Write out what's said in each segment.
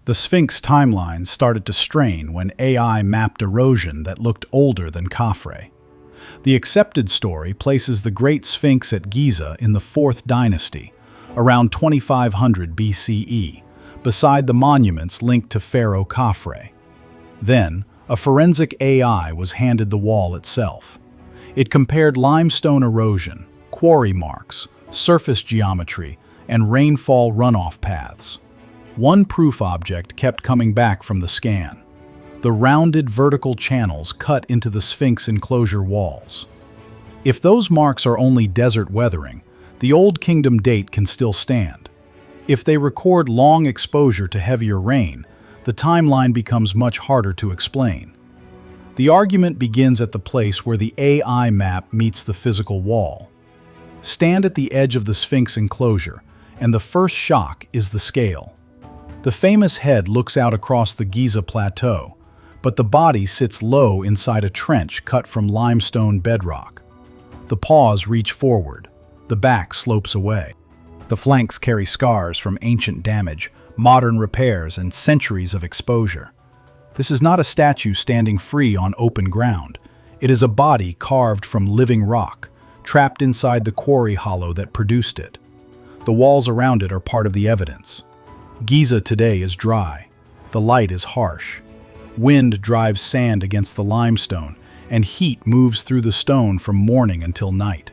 The Sphinx timeline started to strain when AI mapped erosion that looked older than Khafre. The accepted story places the Great Sphinx at Giza in the 4th dynasty, around 2500 BCE, beside the monuments linked to Pharaoh Khafre. Then, a forensic AI was handed the wall itself. It compared limestone erosion, quarry marks, surface geometry, and rainfall runoff paths. One proof object kept coming back from the scan: the rounded vertical channels cut into the Sphinx enclosure walls. If those marks are only desert weathering, the Old Kingdom date can still stand. If they record long exposure to heavier rain, the timeline becomes much harder to explain. The argument begins at the place where the AI map meets the physical wall. Stand at the edge of the Sphinx enclosure, and the first shock is the scale. The famous head looks out across the Giza plateau, but the body sits low inside a trench cut from limestone bedrock. The paws reach forward, the back slopes away. The flanks carry scars from ancient damage, modern repairs, and centuries of exposure. This is not a statue standing free on open ground. It is a body carved from living rock, trapped inside the quarry hollow that produced it. The walls around it are part of the evidence. Giza today is dry. The light is harsh. Wind drives sand against the limestone, and heat moves through the stone from morning until night.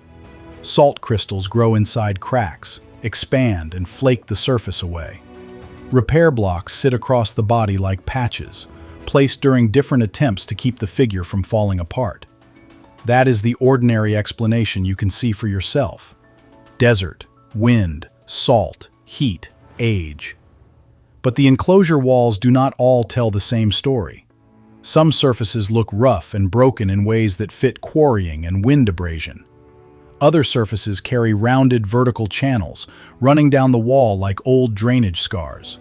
Salt crystals grow inside cracks, expand, and flake the surface away. Repair blocks sit across the body like patches, placed during different attempts to keep the figure from falling apart. That is the ordinary explanation you can see for yourself. Desert, wind, salt, heat, age. But the enclosure walls do not all tell the same story. Some surfaces look rough and broken in ways that fit quarrying and wind abrasion. Other surfaces carry rounded vertical channels running down the wall like old drainage scars.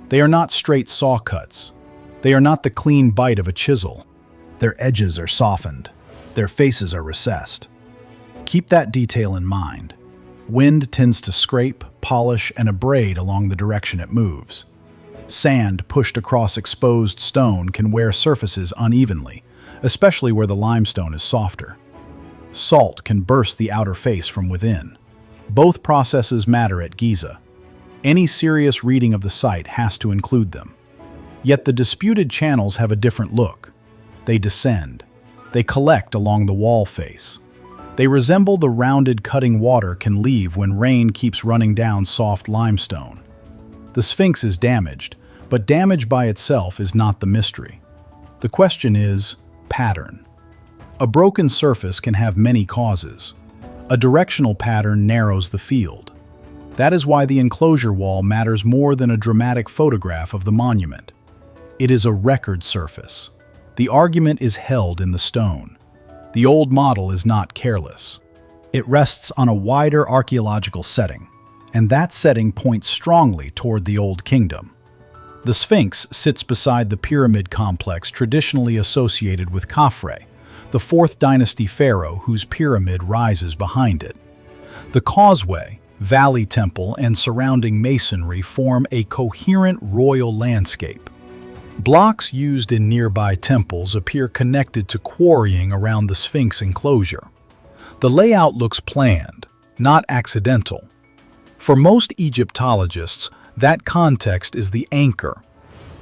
They are not straight saw cuts. They are not the clean bite of a chisel. Their edges are softened. Their faces are recessed. Keep that detail in mind. Wind tends to scrape, polish, and abrade along the direction it moves. Sand pushed across exposed stone can wear surfaces unevenly, especially where the limestone is softer. Salt can burst the outer face from within. Both processes matter at Giza. Any serious reading of the site has to include them. Yet the disputed channels have a different look. They descend. They collect along the wall face. They resemble the rounded cutting water can leave when rain keeps running down soft limestone. The Sphinx is damaged, but damage by itself is not the mystery. The question is pattern. A broken surface can have many causes. A directional pattern narrows the field. That is why the enclosure wall matters more than a dramatic photograph of the monument. It is a record surface. The argument is held in the stone. The old model is not careless. It rests on a wider archaeological setting, and that setting points strongly toward the Old Kingdom. The Sphinx sits beside the pyramid complex traditionally associated with Khafre, the 4th dynasty pharaoh whose pyramid rises behind it. The causeway, valley temple, and surrounding masonry form a coherent royal landscape. Blocks used in nearby temples appear connected to quarrying around the Sphinx enclosure. The layout looks planned, not accidental. For most Egyptologists, that context is the anchor.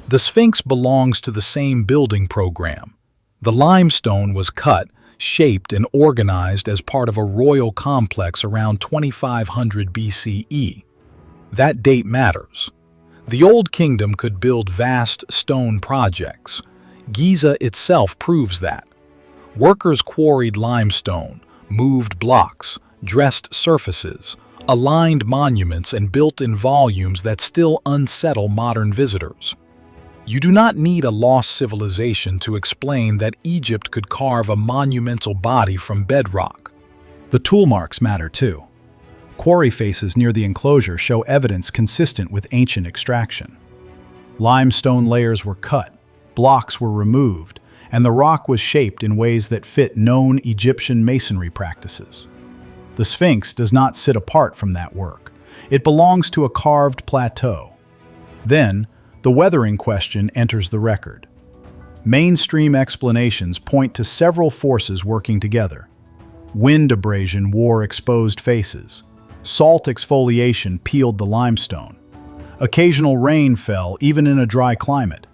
The Sphinx belongs to the same building program. The limestone was cut, shaped, and organized as part of a royal complex around 2500 BCE. That date matters. The Old Kingdom could build vast stone projects. Giza itself proves that. Workers quarried limestone, moved blocks, dressed surfaces, aligned monuments, and built in volumes that still unsettle modern visitors. You do not need a lost civilization to explain that Egypt could carve a monumental body from bedrock. The tool marks matter too. Quarry faces near the enclosure show evidence consistent with ancient extraction. Limestone layers were cut, blocks were removed, and the rock was shaped in ways that fit known Egyptian masonry practices. The Sphinx does not sit apart from that work. It belongs to a carved plateau. Then, The weathering question enters the record. Mainstream explanations point to several forces working together. Wind abrasion wore exposed faces. Salt exfoliation peeled the limestone. Occasional rain fell even in a dry climate.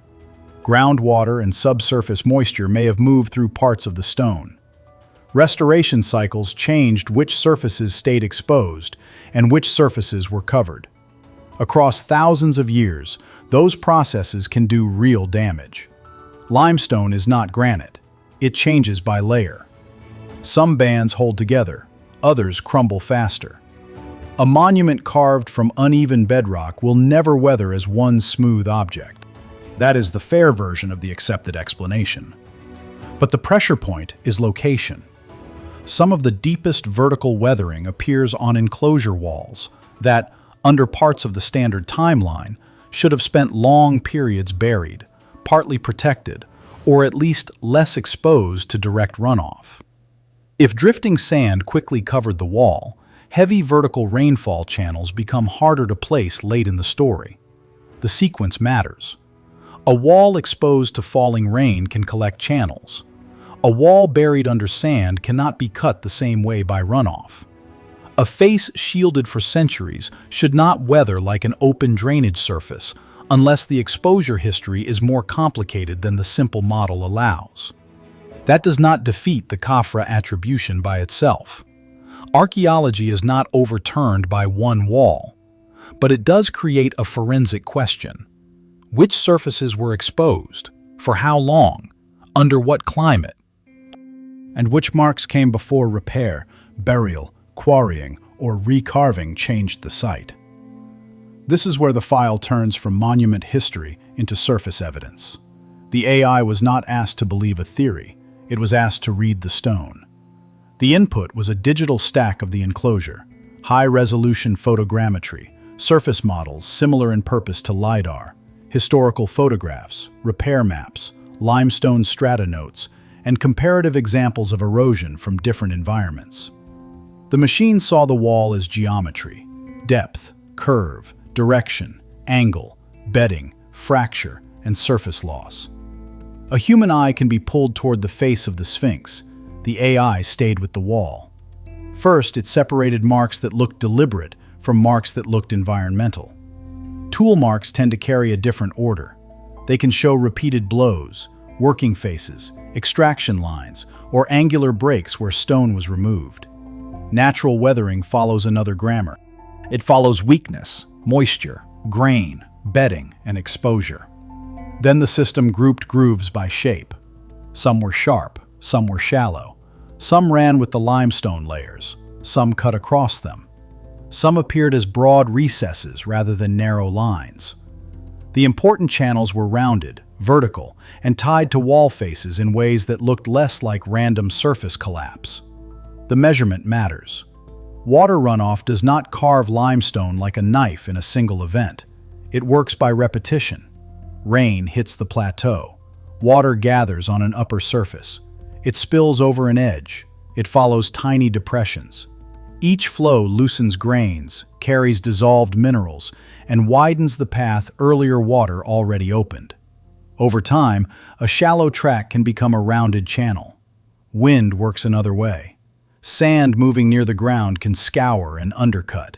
Groundwater and subsurface moisture may have moved through parts of the stone. Restoration cycles changed which surfaces stayed exposed and which surfaces were covered. Across thousands of years, those processes can do real damage. Limestone is not granite. It changes by layer. Some bands hold together, others crumble faster. A monument carved from uneven bedrock will never weather as one smooth object. That is the fair version of the accepted explanation. But the pressure point is location. Some of the deepest vertical weathering appears on enclosure walls that, under parts of the standard timeline, should have spent long periods buried, partly protected, or at least less exposed to direct runoff. If drifting sand quickly covered the wall, heavy vertical rainfall channels become harder to place late in the story. The sequence matters. A wall exposed to falling rain can collect channels. A wall buried under sand cannot be cut the same way by runoff. A face shielded for centuries should not weather like an open drainage surface unless the exposure history is more complicated than the simple model allows. That does not defeat the Khafra attribution by itself. Archaeology is not overturned by one wall, but it does create a forensic question. Which surfaces were exposed? For how long? Under what climate? And which marks came before repair, burial, quarrying, or recarving changed the site? This is where the file turns from monument history into surface evidence. The AI was not asked to believe a theory, it was asked to read the stone. The input was a digital stack of the enclosure, high-resolution photogrammetry, surface models similar in purpose to LiDAR, historical photographs, repair maps, limestone strata notes, and comparative examples of erosion from different environments. The machine saw the wall as geometry, depth, curve, direction, angle, bedding, fracture, and surface loss. A human eye can be pulled toward the face of the Sphinx. The AI stayed with the wall. First, it separated marks that looked deliberate from marks that looked environmental. Tool marks tend to carry a different order. They can show repeated blows, working faces, extraction lines, or angular breaks where stone was removed. Natural weathering follows another grammar. It follows weakness, moisture, grain, bedding, and exposure. Then the system grouped grooves by shape. Some were sharp, some were shallow. Some ran with the limestone layers, some cut across them. Some appeared as broad recesses rather than narrow lines. The important channels were rounded, vertical, and tied to wall faces in ways that looked less like random surface collapse. The measurement matters. Water runoff does not carve limestone like a knife in a single event. It works by repetition. Rain hits the plateau. Water gathers on an upper surface. It spills over an edge. It follows tiny depressions. Each flow loosens grains, carries dissolved minerals, and widens the path earlier water already opened. Over time, a shallow track can become a rounded channel. Wind works another way. Sand moving near the ground can scour and undercut.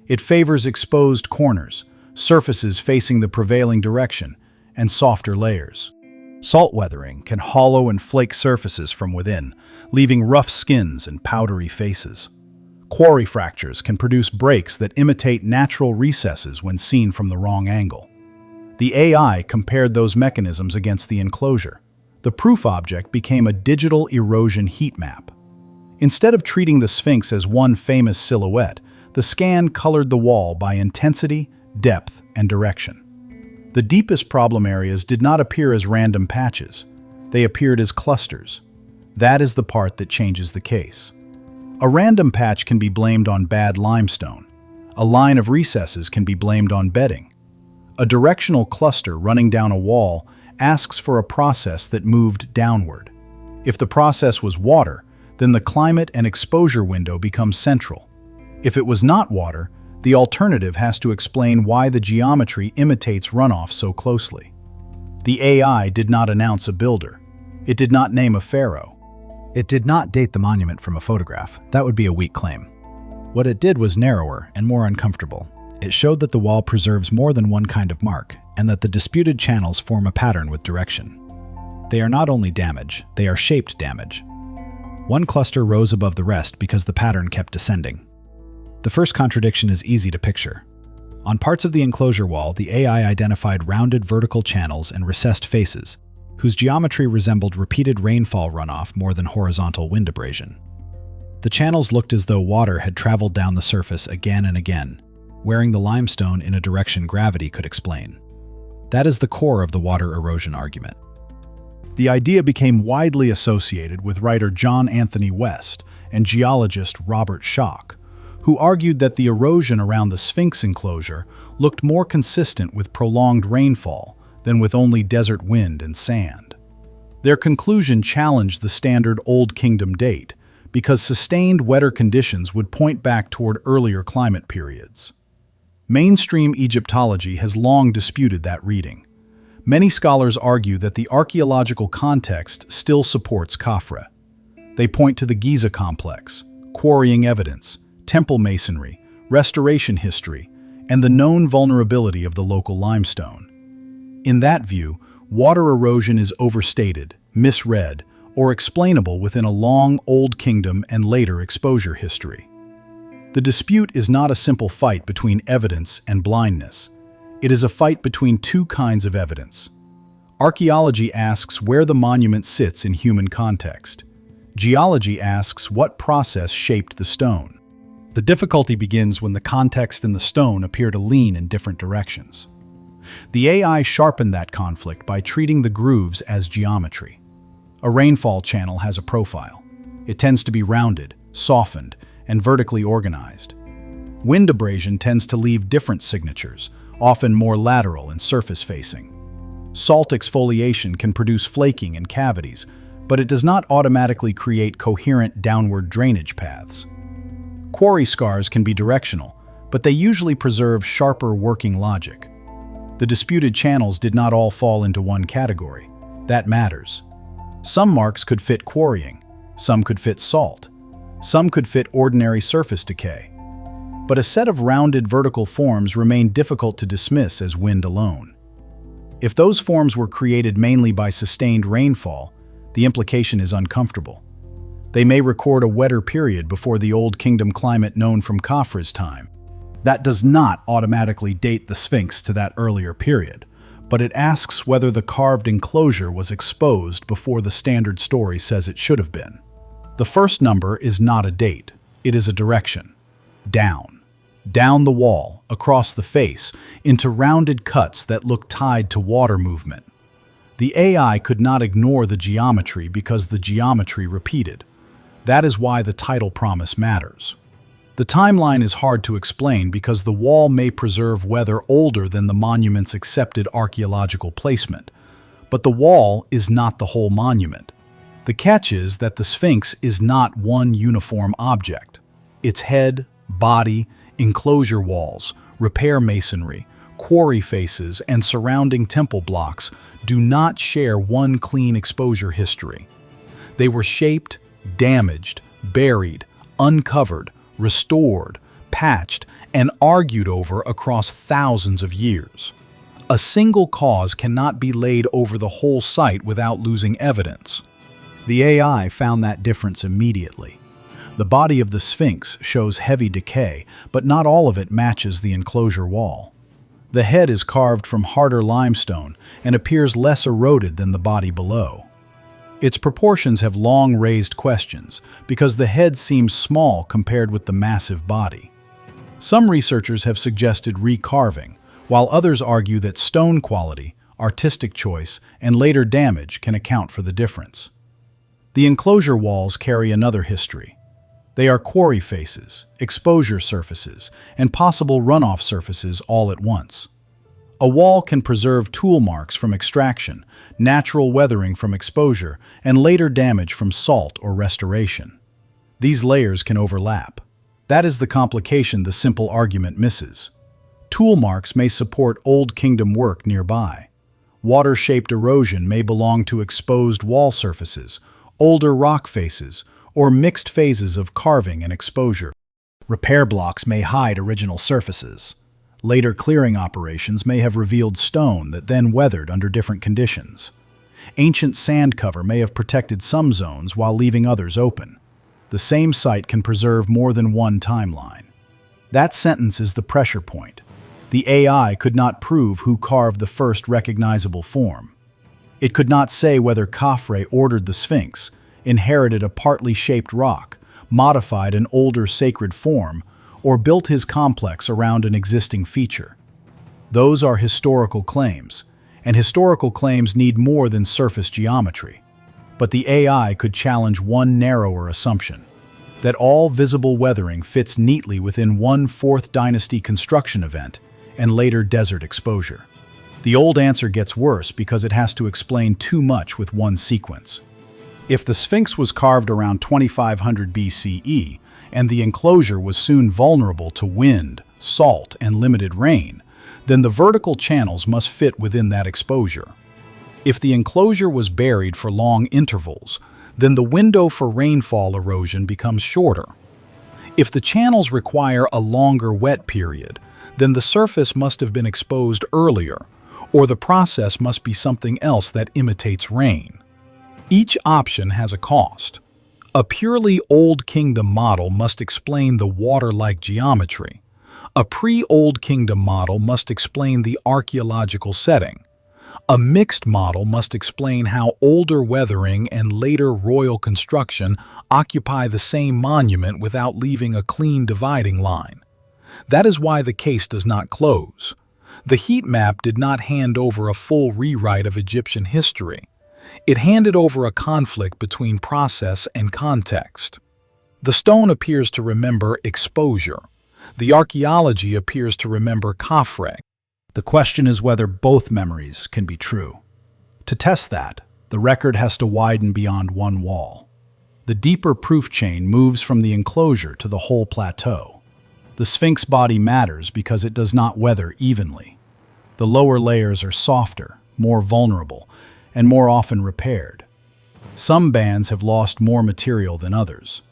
It favors exposed corners, surfaces facing the prevailing direction, and softer layers. Salt weathering can hollow and flake surfaces from within, leaving rough skins and powdery faces. Quarry fractures can produce breaks that imitate natural recesses when seen from the wrong angle. The AI compared those mechanisms against the enclosure. The proof object became a digital erosion heat map. Instead of treating the Sphinx as one famous silhouette, the scan colored the wall by intensity, depth, and direction. The deepest problem areas did not appear as random patches. They appeared as clusters. That is the part that changes the case. A random patch can be blamed on bad limestone. A line of recesses can be blamed on bedding. A directional cluster running down a wall asks for a process that moved downward. If the process was water, then the climate and exposure window becomes central. If it was not water, The alternative has to explain why the geometry imitates runoff so closely. The AI did not announce a builder. It did not name a pharaoh. It did not date the monument from a photograph. That would be a weak claim. What it did was narrower and more uncomfortable. It showed that the wall preserves more than one kind of mark, and that the disputed channels form a pattern with direction. They are not only damage, they are shaped damage. One cluster rose above the rest because the pattern kept descending. The first contradiction is easy to picture. On parts of the enclosure wall, the AI identified rounded vertical channels and recessed faces, whose geometry resembled repeated rainfall runoff more than horizontal wind abrasion. The channels looked as though water had traveled down the surface again and again, wearing the limestone in a direction gravity could explain. That is the core of the water erosion argument. The idea became widely associated with writer John Anthony West and geologist Robert Schoch, who argued that the erosion around the Sphinx enclosure looked more consistent with prolonged rainfall than with only desert wind and sand. Their conclusion challenged the standard Old Kingdom date, because sustained wetter conditions would point back toward earlier climate periods. Mainstream Egyptology has long disputed that reading. Many scholars argue that the archaeological context still supports Khafre. They point to the Giza complex, quarrying evidence, temple masonry, restoration history, and the known vulnerability of the local limestone. In that view, water erosion is overstated, misread, or explainable within a long Old Kingdom and later exposure history. The dispute is not a simple fight between evidence and blindness. It is a fight between two kinds of evidence. Archaeology asks where the monument sits in human context. Geology asks what process shaped the stone. The difficulty begins when the context and the stone appear to lean in different directions. The AI sharpened that conflict by treating the grooves as geometry. A rainfall channel has a profile. It tends to be rounded, softened, and vertically organized. Wind abrasion tends to leave different signatures, often more lateral and surface-facing. Salt exfoliation can produce flaking and cavities, but it does not automatically create coherent downward drainage paths. Quarry scars can be directional, but they usually preserve sharper working logic. The disputed channels did not all fall into one category. That matters. Some marks could fit quarrying, some could fit salt, some could fit ordinary surface decay. But a set of rounded vertical forms remain difficult to dismiss as wind alone. If those forms were created mainly by sustained rainfall, the implication is uncomfortable. They may record a wetter period before the Old Kingdom climate known from Khafre's time. That does not automatically date the Sphinx to that earlier period, but it asks whether the carved enclosure was exposed before the standard story says it should have been. The first number is not a date, it is a direction. Down. Down the wall, across the face, into rounded cuts that look tied to water movement. The AI could not ignore the geometry because the geometry repeated. That is why the title promise matters. The timeline is hard to explain because the wall may preserve weather older than the monument's accepted archaeological placement. But the wall is not the whole monument. The catch is that the Sphinx is not one uniform object. Its head, body, enclosure walls, repair masonry, quarry faces, and surrounding temple blocks do not share one clean exposure history. They were shaped, damaged, buried, uncovered, restored, patched, and argued over across thousands of years. A single cause cannot be laid over the whole site without losing evidence. The AI found that difference immediately. The body of the Sphinx shows heavy decay, but not all of it matches the enclosure wall. The head is carved from harder limestone and appears less eroded than the body below. Its proportions have long raised questions because the head seems small compared with the massive body. Some researchers have suggested recarving, while others argue that stone quality, artistic choice, and later damage can account for the difference. The enclosure walls carry another history. They are quarry faces, exposure surfaces, and possible runoff surfaces all at once. A wall can preserve tool marks from extraction, natural weathering from exposure, and later damage from salt or restoration. These layers can overlap. That is the complication the simple argument misses. Tool marks may support Old Kingdom work nearby. Water-shaped erosion may belong to exposed wall surfaces, older rock faces, or mixed phases of carving and exposure. Repair blocks may hide original surfaces. Later clearing operations may have revealed stone that then weathered under different conditions. Ancient sand cover may have protected some zones while leaving others open. The same site can preserve more than one timeline. That sentence is the pressure point. The AI could not prove who carved the first recognizable form. It could not say whether Khafre ordered the Sphinx, inherited a partly shaped rock, modified an older sacred form, or built his complex around an existing feature. Those are historical claims, and historical claims need more than surface geometry. But the AI could challenge one narrower assumption, that all visible weathering fits neatly within one 4th Dynasty construction event and later desert exposure. The old answer gets worse because it has to explain too much with one sequence. If the Sphinx was carved around 2500 BCE, and the enclosure was soon vulnerable to wind, salt, and limited rain, then the vertical channels must fit within that exposure. If the enclosure was buried for long intervals, then the window for rainfall erosion becomes shorter. If the channels require a longer wet period, then the surface must have been exposed earlier, or the process must be something else that imitates rain. Each option has a cost. A purely Old Kingdom model must explain the water-like geometry. A pre-Old Kingdom model must explain the archaeological setting. A mixed model must explain how older weathering and later royal construction occupy the same monument without leaving a clean dividing line. That is why the case does not close. The heat map did not hand over a full rewrite of Egyptian history. It handed over a conflict between process and context. The stone appears to remember exposure. The archaeology appears to remember Khafre. The question is whether both memories can be true. To test that, the record has to widen beyond one wall. The deeper proof chain moves from the enclosure to the whole plateau. The Sphinx body matters because it does not weather evenly. The lower layers are softer, more vulnerable, and more often repaired. Some bands have lost more material than others.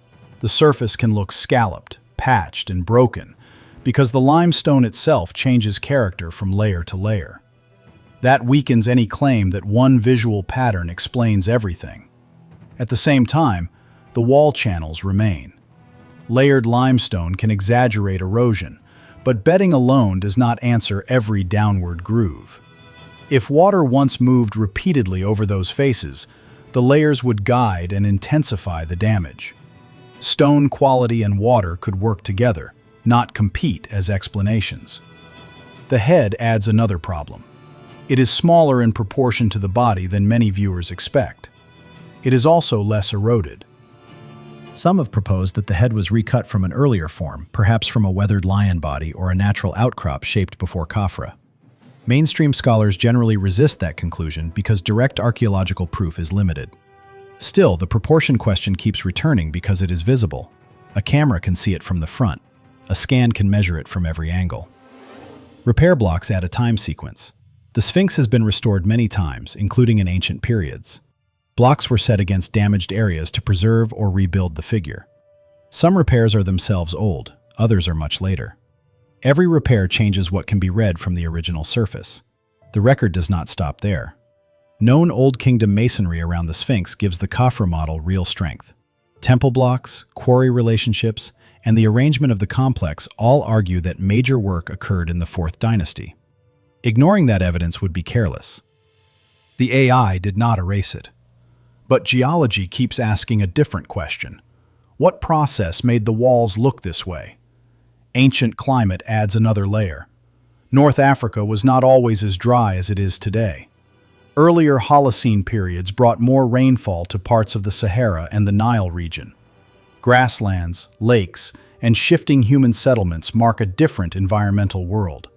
The surface can look scalloped, patched, and broken because the limestone itself changes character from layer to layer. That weakens any claim that one visual pattern explains everything. At the same time, the wall channels remain. Layered limestone can exaggerate erosion, but bedding alone does not answer every downward groove. If water once moved repeatedly over those faces, the layers would guide and intensify the damage. Stone quality and water could work together, not compete as explanations. The head adds another problem. It is smaller in proportion to the body than many viewers expect. It is also less eroded. Some have proposed that the head was recut from an earlier form, perhaps from a weathered lion body or a natural outcrop shaped before Khafre. Mainstream scholars generally resist that conclusion because direct archaeological proof is limited. Still, the proportion question keeps returning because it is visible. A camera can see it from the front. A scan can measure it from every angle. Repair blocks add a time sequence. The Sphinx has been restored many times, including in ancient periods. Blocks were set against damaged areas to preserve or rebuild the figure. Some repairs are themselves old, others are much later. Every repair changes what can be read from the original surface. The record does not stop there. Known Old Kingdom masonry around the Sphinx gives the Khafre model real strength. Temple blocks, quarry relationships, and the arrangement of the complex all argue that major work occurred in the 4th Dynasty. Ignoring that evidence would be careless. The AI did not erase it. But geology keeps asking a different question. What process made the walls look this way? Ancient climate adds another layer. North Africa was not always as dry as it is today. Earlier Holocene periods brought more rainfall to parts of the Sahara and the Nile region. Grasslands, lakes, and shifting human settlements mark a different environmental world.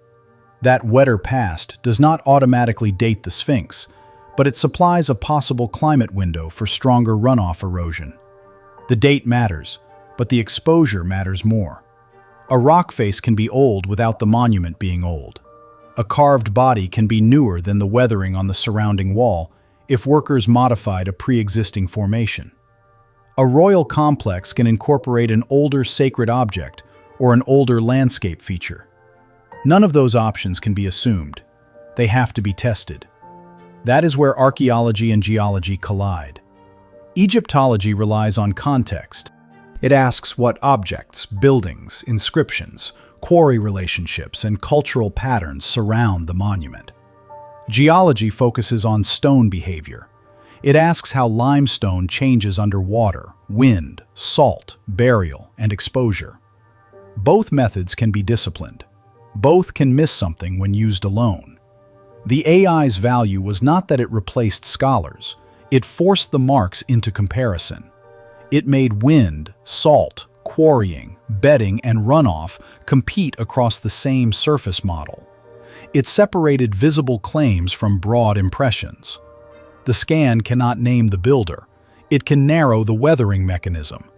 That wetter past does not automatically date the Sphinx, but it supplies a possible climate window for stronger runoff erosion. The date matters, but the exposure matters more. A rock face can be old without the monument being old. A carved body can be newer than the weathering on the surrounding wall if workers modified a pre-existing formation. A royal complex can incorporate an older sacred object or an older landscape feature. None of those options can be assumed. They have to be tested. That is where archaeology and geology collide. Egyptology relies on context. It asks what objects, buildings, inscriptions, quarry relationships, and cultural patterns surround the monument. Geology focuses on stone behavior. It asks how limestone changes under water, wind, salt, burial, and exposure. Both methods can be disciplined. Both can miss something when used alone. The AI's value was not that it replaced scholars. It forced the marks into comparison. It made wind, salt, quarrying, bedding, and runoff compete across the same surface model. It separated visible claims from broad impressions. The scan cannot name the builder. It can narrow the weathering mechanism.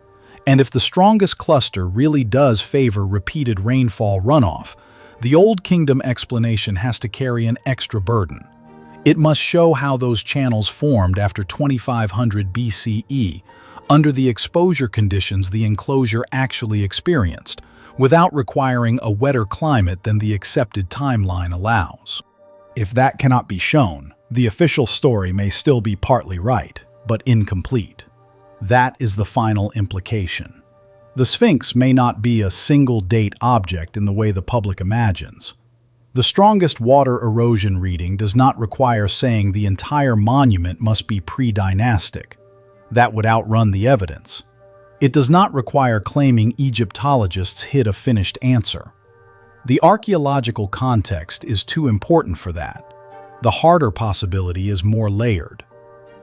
And if the strongest cluster really does favor repeated rainfall runoff, the Old Kingdom explanation has to carry an extra burden. It must show how those channels formed after 2500 BCE, under the exposure conditions the enclosure actually experienced, without requiring a wetter climate than the accepted timeline allows. If that cannot be shown, the official story may still be partly right, but incomplete. That is the final implication. The Sphinx may not be a single-date object in the way the public imagines. The strongest water erosion reading does not require saying the entire monument must be pre-dynastic. That would outrun the evidence. It does not require claiming Egyptologists hid a finished answer. The archaeological context is too important for that. The harder possibility is more layered.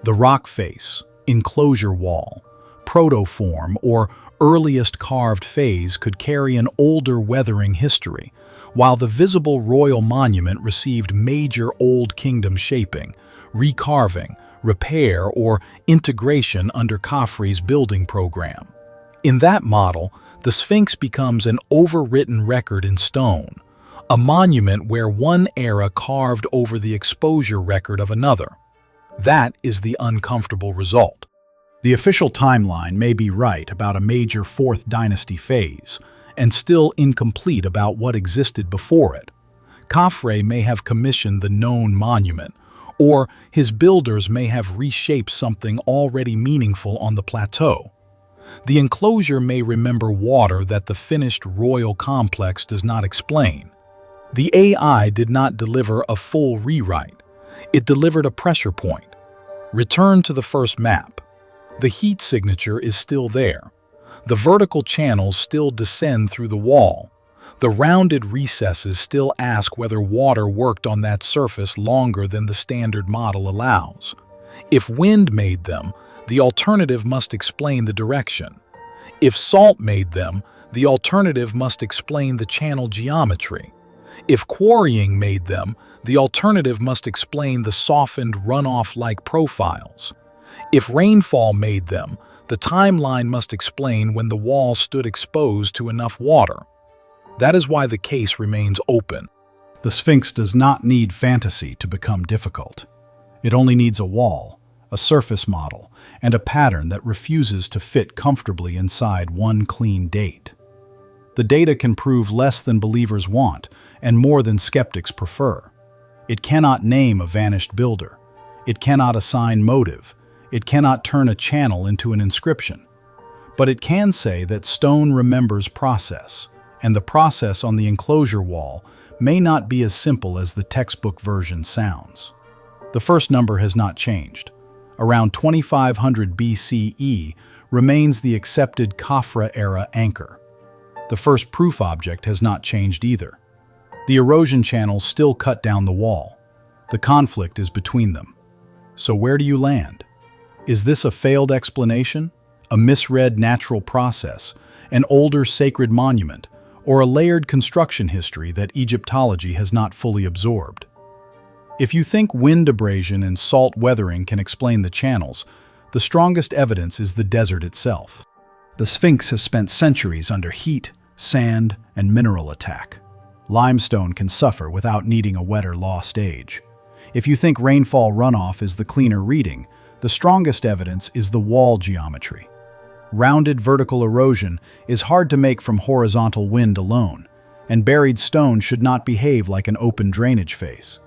The rock face, enclosure wall, protoform, or earliest carved phase could carry an older weathering history, while the visible royal monument received major Old Kingdom shaping, recarving, repair, or integration under Khafre's building program. In that model, the Sphinx becomes an overwritten record in stone, a monument where one era carved over the exposure record of another. That is the uncomfortable result. The official timeline may be right about a major 4th dynasty phase, and still incomplete about what existed before it. Khafre may have commissioned the known monument, or his builders may have reshaped something already meaningful on the plateau. The enclosure may remember water that the finished royal complex does not explain. The AI did not deliver a full rewrite. It delivered a pressure point. Return to the first map. The heat signature is still there. The vertical channels still descend through the wall. The rounded recesses still ask whether water worked on that surface longer than the standard model allows. If wind made them, the alternative must explain the direction. If salt made them, the alternative must explain the channel geometry. If quarrying made them, the alternative must explain the softened runoff-like profiles. If rainfall made them, the timeline must explain when the wall stood exposed to enough water. That is why the case remains open. The Sphinx does not need fantasy to become difficult. It only needs a wall, a surface model, and a pattern that refuses to fit comfortably inside one clean date. The data can prove less than believers want and more than skeptics prefer. It cannot name a vanished builder. It cannot assign motive. It cannot turn a channel into an inscription. But it can say that stone remembers process, and the process on the enclosure wall may not be as simple as the textbook version sounds. The first number has not changed. Around 2500 BCE remains the accepted Khafre-era anchor. The first proof object has not changed either. The erosion channels still cut down the wall. The conflict is between them. So where do you land? Is this a failed explanation, a misread natural process, an older sacred monument, or a layered construction history that Egyptology has not fully absorbed? If you think wind abrasion and salt weathering can explain the channels, the strongest evidence is the desert itself. The Sphinx has spent centuries under heat, sand, and mineral attack. Limestone can suffer without needing a wet or lost age. If you think rainfall runoff is the cleaner reading, the strongest evidence is the wall geometry. Rounded vertical erosion is hard to make from horizontal wind alone, and buried stone should not behave like an open drainage face.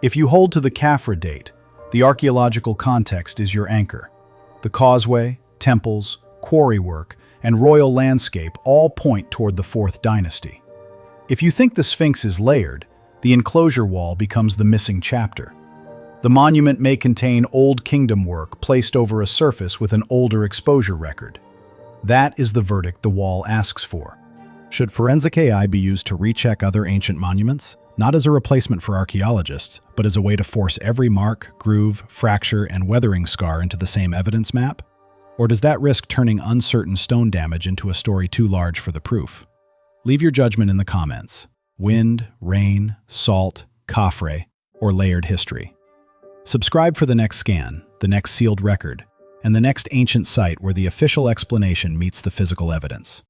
If you hold to the Khafre date, the archaeological context is your anchor. The causeway, temples, quarry work, and royal landscape all point toward the 4th dynasty. If you think the Sphinx is layered, the enclosure wall becomes the missing chapter. The monument may contain Old Kingdom work placed over a surface with an older exposure record. That is the verdict the wall asks for. Should forensic AI be used to recheck other ancient monuments? Not as a replacement for archaeologists, but as a way to force every mark, groove, fracture, and weathering scar into the same evidence map? Or does that risk turning uncertain stone damage into a story too large for the proof? Leave your judgment in the comments. Wind, rain, salt, Khafre, or layered history. Subscribe for the next scan, the next sealed record, and the next ancient site where the official explanation meets the physical evidence.